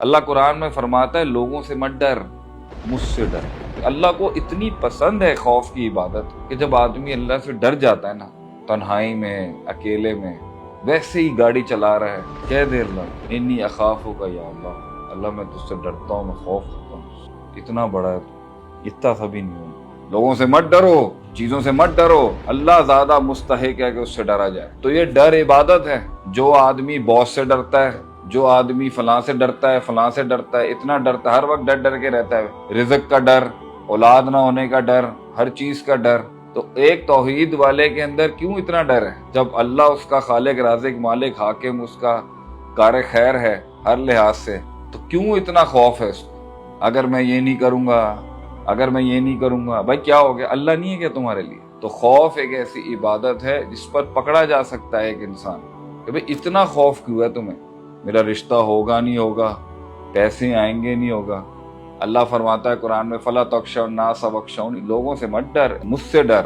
اللہ قرآن میں فرماتا ہے لوگوں سے مت ڈر، مجھ سے ڈر۔ اللہ کو اتنی پسند ہے خوف کی عبادت کہ جب آدمی اللہ سے ڈر جاتا ہے نا، تنہائی میں، اکیلے میں، ویسے ہی گاڑی چلا رہا ہے، کہہ دے اللہ انی اخافک یا اللہ، اللہ میں تجھ سے ڈرتا ہوں، میں خوف کرتا ہوں، اتنا بڑا ہے تو، اتنا سا بھی نہیں ہوں۔ لوگوں سے مت ڈرو، چیزوں سے مت ڈرو، اللہ زیادہ مستحق ہے کہ اس سے ڈرا جائے۔ تو یہ ڈر عبادت ہے۔ جو آدمی باس سے ڈرتا ہے، جو آدمی فلاں سے ڈرتا ہے، فلاں سے ڈرتا ہے، اتنا ڈرتا ہے، ہر وقت ڈر ڈر کے رہتا ہے، رزق کا ڈر، اولاد نہ ہونے کا ڈر، ہر چیز کا ڈر، تو ایک توحید والے کے اندر کیوں اتنا ڈر ہے؟ جب اللہ اس کا خالق، رازق، مالک، حاکم، اس کا کار خیر ہے ہر لحاظ سے، تو کیوں اتنا خوف ہے اس کو؟ اگر میں یہ نہیں کروں گا، اگر میں یہ نہیں کروں گا، بھائی کیا ہو گیا؟ اللہ نہیں ہے کیا تمہارے لیے؟ تو خوف ایک ایسی عبادت ہے جس پر پکڑا جا سکتا ہے ایک انسان کہ بھائی اتنا خوف کیوں ہے تمہیں؟ میرا رشتہ ہوگا نہیں ہوگا، پیسے آئیں گے نہیں ہوگا۔ اللہ فرماتا ہے قرآن میں فَلَا تَخْشَوْا النَّاسَ وَاخْشَوْنِی، لوگوں سے مت ڈر، مجھ سے ڈر۔